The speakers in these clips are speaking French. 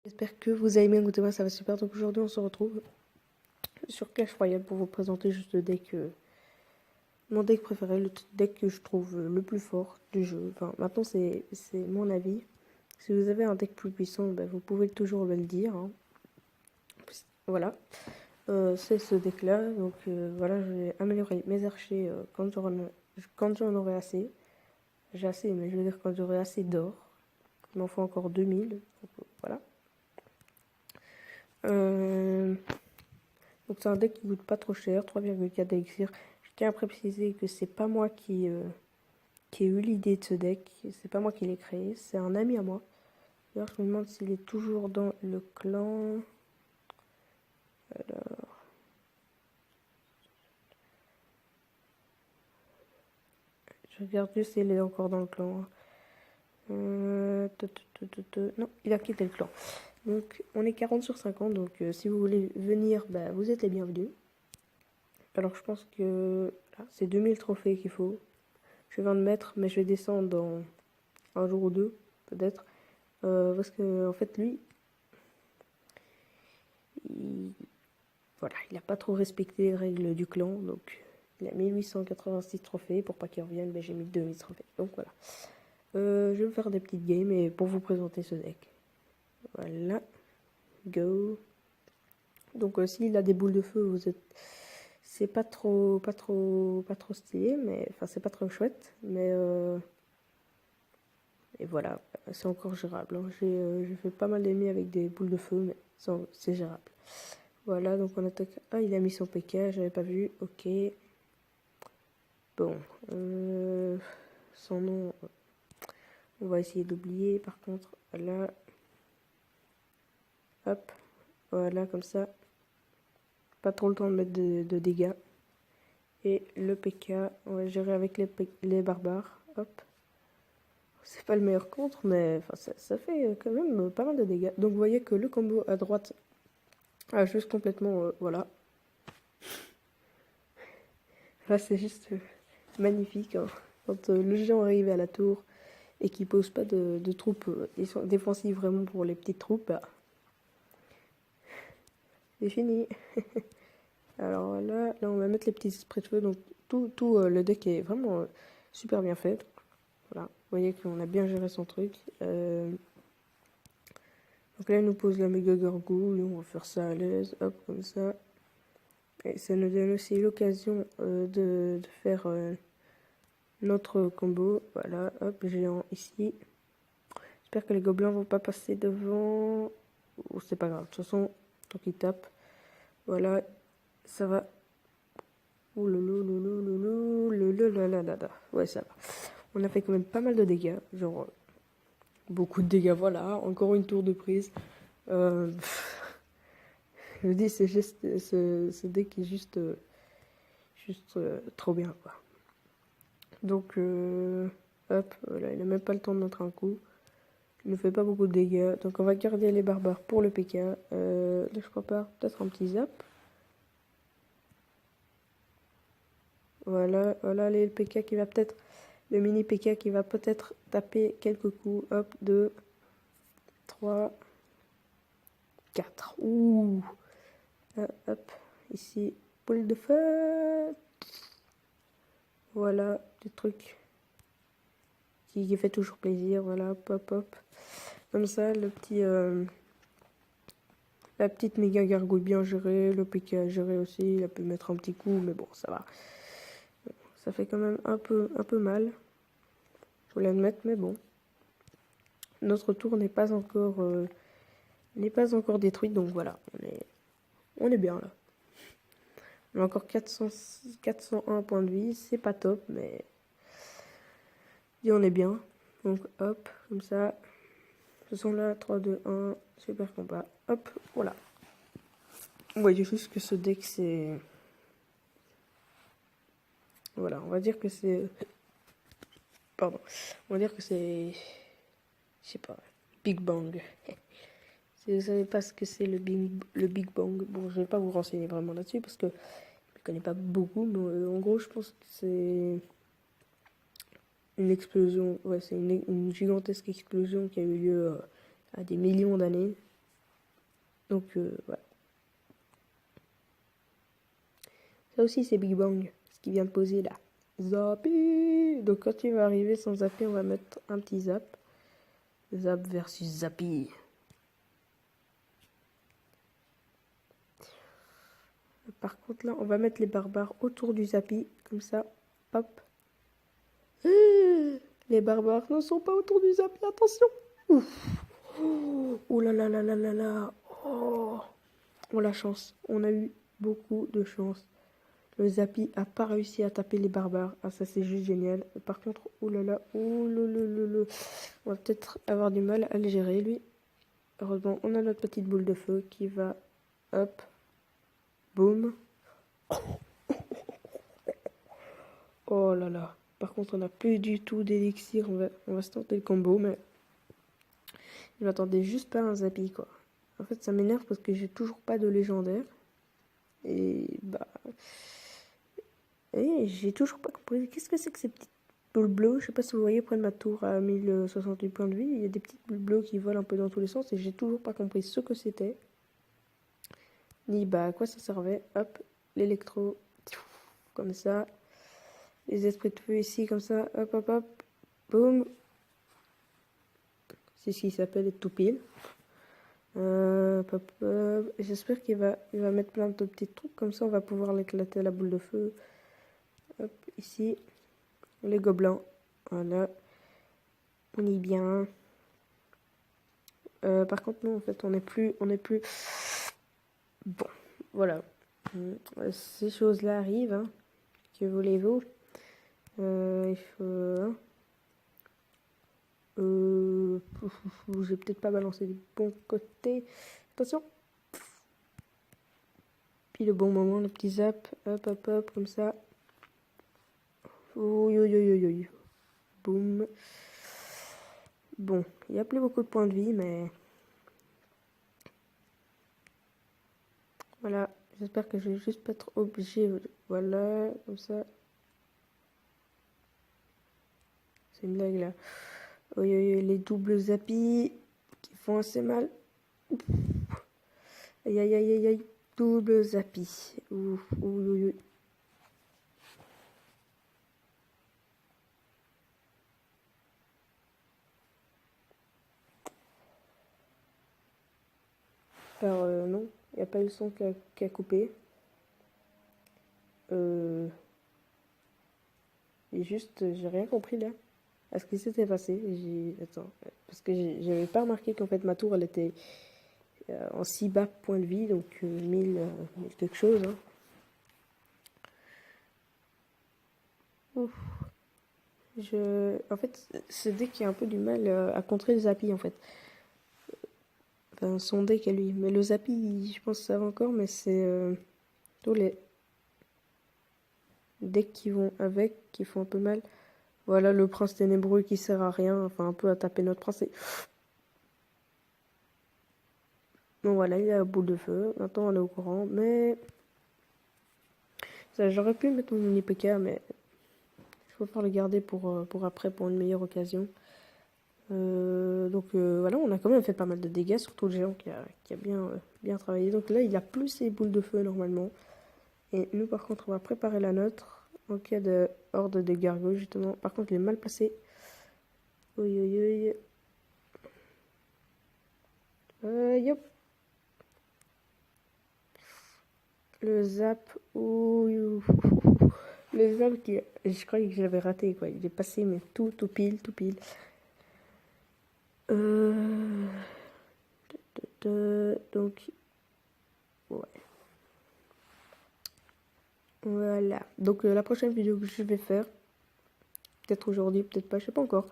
J'espère que vous allez bien, écoutez moi ça va super. Donc aujourd'hui on se retrouve sur Clash Royale pour vous présenter juste le deck, mon deck préféré, le deck que je trouve le plus fort du jeu. Enfin maintenant c'est mon avis. Si vous avez un deck plus puissant, ben, vous pouvez toujours le dire, hein. Voilà, c'est ce deck là. Donc voilà, je vais améliorer mes archers quand j'en aurai assez. J'ai assez, mais je veux dire quand j'aurai assez d'or. Il m'en faut encore 2000, donc voilà. Donc c'est un deck qui coûte pas trop cher, 3,4 d'élixir. Je tiens à préciser que c'est pas moi qui ai eu l'idée de ce deck, c'est pas moi qui l'ai créé, c'est un ami à moi. D'ailleurs je me demande s'il est toujours dans le clan. Alors... Je regarde juste s'il est encore dans le clan. Non, il a quitté le clan. Donc on est 40 sur 50, donc si vous voulez venir, bah, vous êtes les bienvenus. Alors je pense que c'est 2000 trophées qu'il faut. Je viens de mettre, mais je vais descendre dans un jour ou deux, peut-être. Parce que en fait lui, voilà, il n'a pas trop respecté les règles du clan, donc il a 1886 trophées, pour pas qu'il revienne, mais j'ai mis 2000 trophées, donc voilà. Je vais me faire des petites games et pour vous présenter ce deck. Voilà, go. Donc s'il a des boules de feu, c'est pas trop stylé, mais enfin c'est pas trop chouette, mais et voilà, c'est encore gérable, hein. J'ai fait pas mal d'ennemis avec des boules de feu, mais c'est gérable. Voilà, donc on attaque. Ah, il a mis son PK, j'avais pas vu. Ok. Bon. Son nom, on va essayer d'oublier. Par contre, là. Hop. Voilà, comme ça. Pas trop le temps de mettre de dégâts. Et le PK, on va gérer avec les barbares. Hop. C'est pas le meilleur contre, mais enfin, ça fait quand même pas mal de dégâts. Donc vous voyez que le combo à droite a juste complètement. Voilà. Là, c'est juste magnifique, hein. Quand le géant arrive à la tour et qu'il pose pas de troupes défensives vraiment pour les petites troupes, bah, c'est fini. Alors là, on va mettre les petits esprits de feu. Donc tout le deck est vraiment super bien fait. Donc, voilà, vous voyez qu'on a bien géré son truc. Donc là, il nous pose la méga gargouille. On va faire ça à l'aise, hop, comme ça. Et ça nous donne aussi l'occasion de faire notre combo. Voilà, hop, géant ici. J'espère que les gobelins vont pas passer devant. Ou c'est pas grave, de toute façon, tant qu'ils tapent. Voilà, ça va. Ouais, ça va. On a fait quand même pas mal de dégâts. Genre, beaucoup de dégâts, voilà. Encore une tour de prise. Je dis, c'est juste, ce deck est juste trop bien, quoi. Donc, hop, là, il a même pas le temps de mettre un coup. Il ne fait pas beaucoup de dégâts. Donc, on va garder les barbares pour le PK. Là, je prépare peut-être un petit zap. Voilà, voilà le PK qui va peut-être. Le mini PK qui va peut-être taper quelques coups. Hop, 2, 3, 4. Ouh. Hop, ici, boule de feu. Voilà, des trucs qui fait toujours plaisir. Voilà, hop, hop. Comme ça, la petite méga gargouille bien gérée. Le PK géré aussi. Il a pu mettre un petit coup, mais bon, ça va. Ça fait quand même un peu mal. Je voulais l'admettre, mais bon. Notre tour n'est pas encore détruite, donc voilà, on est bien là. On a encore 401 points de vie, c'est pas top, mais et on est bien. Donc hop, comme ça. Ce sont là, 3, 2, 1, super combat. Hop, voilà. Vous voyez juste que ce deck c'est... Voilà, on va dire que c'est... Pardon. On va dire que c'est... Je sais pas. Big Bang. Si vous savez pas ce que c'est le Big Bang, bon, je vais pas vous renseigner vraiment là-dessus parce que je connais pas beaucoup, mais en gros, je pense que c'est une explosion. Ouais, c'est une gigantesque explosion qui a eu lieu à des millions d'années. Donc, voilà. Ça aussi, c'est Big Bang, ce qui vient de poser là. Zappy. Donc, quand il va arriver sans Zappy, on va mettre un petit Zap. Zap versus Zappy. Par contre, là, on va mettre les barbares autour du Zappy. Comme ça. Hop. Les barbares ne sont pas autour du Zappy. Attention. Ouf. Oh là là là là là là. Oh. On a la chance. On a eu beaucoup de chance. Le Zappy a pas réussi à taper les barbares. Ah, ça, c'est juste génial. Par contre, oh là là. Oh là là là là. On va peut-être avoir du mal à le gérer, lui. Heureusement, on a notre petite boule de feu qui va... Hop. Boum. Oh là là. Par contre, on n'a plus du tout d'élixir. On va se tenter le combo, mais... Je m'attendais juste pas à un Zappy, quoi. En fait, ça m'énerve parce que j'ai toujours pas de légendaire. Et bah... Et j'ai toujours pas compris. Qu'est-ce que c'est que ces petites boules bleues? Je sais pas si vous voyez près de ma tour à 1068 points de vie. Il y a des petites boules bleues qui volent un peu dans tous les sens. Et j'ai toujours pas compris ce que c'était. Ni bah à quoi ça servait. Hop, l'électro. Comme ça. Les esprits de feu ici, comme ça. Hop, hop, hop. Boum. C'est ce qui s'appelle tout pile. J'espère il va mettre plein de petits trucs. Comme ça, on va pouvoir l'éclater à la boule de feu. Hop, ici. Les gobelins. Voilà. On y est bien. Par contre, non, en fait, on n'est plus... Bon, voilà. Ces choses-là arrivent. Hein. Que voulez-vous? Il faut... Hein. J'ai peut-être pas balancé du bon côté. Attention. Puis le bon moment, le petit zap. Hop, hop, hop, comme ça. Oui. Boum. Bon, il n'y a plus beaucoup de points de vie, mais... Voilà, j'espère que je vais juste pas être obligé. Voilà, comme ça. C'est une blague, là. Oui, les doubles zappis qui font assez mal. Aïe, aïe, aïe, aïe, aïe. Double zappi. Ouf, oui. Non, il n'y a pas eu le son qui a coupé. Et juste, j'ai rien compris là. À ce qui s'était passé. Attends, parce que j'avais pas remarqué qu'en fait ma tour elle était en si bas point de vie, donc 1000 quelque chose. Hein. Ouf. En fait, ce deck a un peu du mal à contrer le Zappy en fait. Enfin, son deck à lui. Mais le Zappy, je pense que ça va encore, mais c'est tous les decks qui vont avec, qui font un peu mal. Voilà, le prince ténébreux qui sert à rien, enfin un peu à taper notre prince. Bon voilà, il a la boule de feu. Maintenant on est au courant, mais... Ça, j'aurais pu mettre mon mini PK, mais... Je préfère le garder pour après, pour une meilleure occasion. Voilà, on a quand même fait pas mal de dégâts, surtout le géant qui a bien travaillé. Donc là, il a plus ses boules de feu normalement. Et nous, par contre, on va préparer la nôtre en cas de horde de gargouilles, justement. Par contre, il est mal placé. Oui. Yop. Le zap. Le zap je croyais que je l'avais raté, quoi. Il est passé, mais tout pile. Donc, ouais. Voilà. Donc, la prochaine vidéo que je vais faire, peut-être aujourd'hui, peut-être pas, je sais pas encore.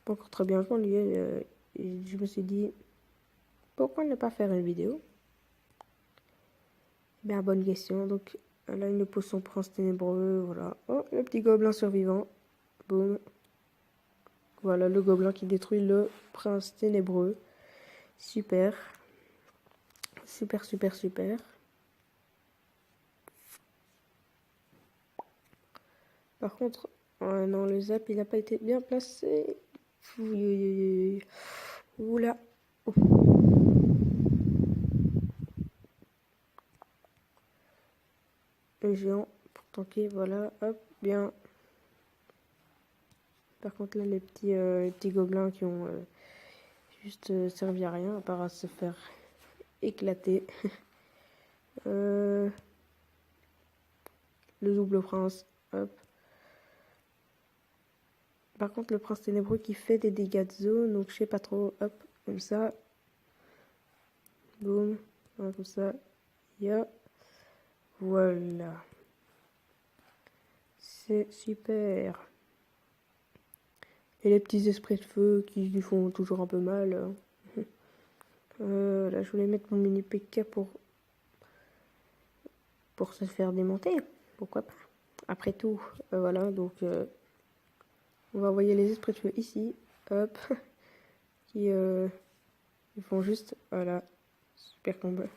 Pas encore très bien lié. Je me suis dit, pourquoi ne pas faire une vidéo? Bien, bonne question. Donc, là, il nous pose son prince ténébreux. Voilà. Oh, le petit gobelin survivant. Boum. Voilà, le gobelin qui détruit le prince ténébreux. Super. Super. Par contre, non, le zap, il n'a pas été bien placé. Oula. le géant pour tanker, voilà, hop, bien. Par contre là les petits gobelins qui ont juste servi à rien, à part à se faire éclater. Le double prince, hop. Par contre le prince ténébreux qui fait des dégâts de zone, donc je sais pas trop, hop, comme ça. Boum, voilà, comme ça, voilà. C'est super. Et les petits esprits de feu qui lui font toujours un peu mal. Là, je voulais mettre mon mini PK pour se faire démonter. Pourquoi pas? Après tout, voilà, donc on va envoyer les esprits de feu ici. Hop. Qui ils font juste, voilà, super combat.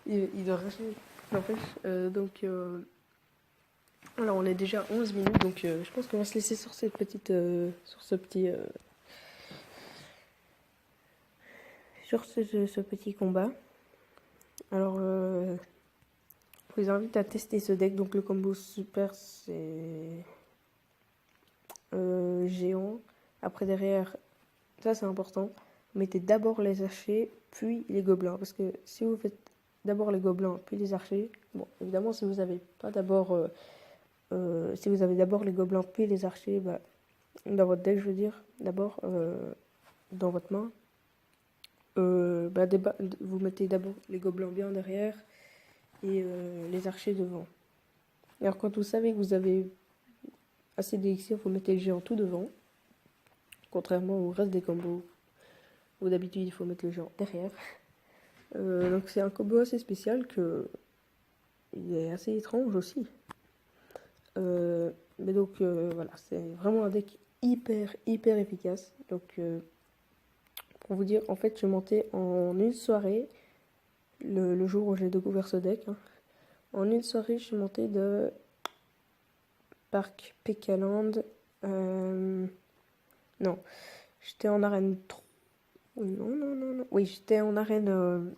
Ils doivent rester, n'empêche. Donc, alors on est déjà à 11 minutes, donc je pense qu'on va se laisser sur cette petite, sur ce petit combat. Alors, je vous invite à tester ce deck. Donc, le combo super, c'est géant. Après, derrière, ça c'est important. Vous mettez d'abord les archers, puis les gobelins. Parce que si vous faites d'abord les gobelins, puis les archers, bon, évidemment, si vous avez pas d'abord. Si vous avez d'abord les gobelins, puis les archers, bah, dans votre deck, je veux dire, d'abord, dans votre main. Vous mettez d'abord les gobelins bien derrière et les archers devant. Alors quand vous savez que vous avez assez d'élixir, vous mettez le géant tout devant. Contrairement au reste des combos où d'habitude il faut mettre le géant derrière. Donc c'est un combo assez spécial que il est assez étrange aussi. Mais donc voilà, c'est vraiment un deck hyper efficace. Donc pour vous dire, en fait je montais en une soirée, le jour où j'ai découvert ce deck. Hein. En une soirée, je suis montée de Parc Pécaland. Non, j'étais en arène 3. Non. Oui, j'étais en arène.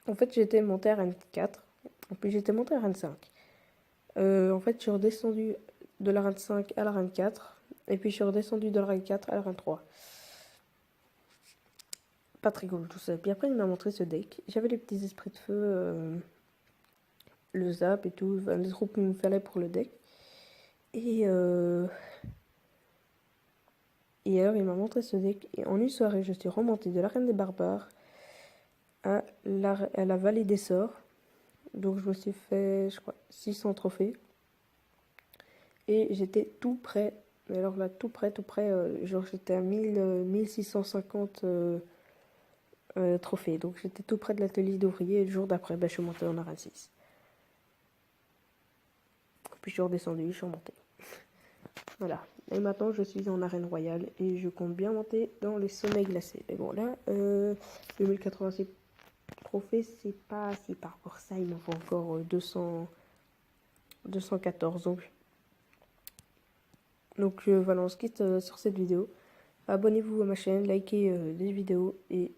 En fait, j'étais montée à arène 4. Et puis j'étais montée à arène 5. En fait, je suis redescendue de l'arène 5 à l'arène 4. Et puis je suis redescendue de l'arène 4 à l'arène 3. Pas très cool tout ça. Puis après, il m'a montré ce deck. J'avais les petits esprits de feu, le zap et tout, enfin, les troupes qu'il me fallait pour le deck. Et alors, il m'a montré ce deck. Et en une soirée, je suis remontée de l'arène des barbares à la vallée des sorts. Donc, je me suis fait, je crois, 600 trophées. Et j'étais tout près. Mais alors là, tout près. Genre, j'étais à 1650 trophées. Donc, j'étais tout près de l'atelier d'ouvrier. Et le jour d'après, je suis montée en arène 6. Puis, je suis redescendue, je suis remontée. Voilà. Et maintenant, je suis en arène royale et je compte bien monter dans les sommets glacés. Mais bon, là, 2086 trophées, c'est pas si par pour ça. Il m'en faut encore 214. Donc voilà, on se quitte sur cette vidéo. Abonnez-vous à ma chaîne, likez des vidéos et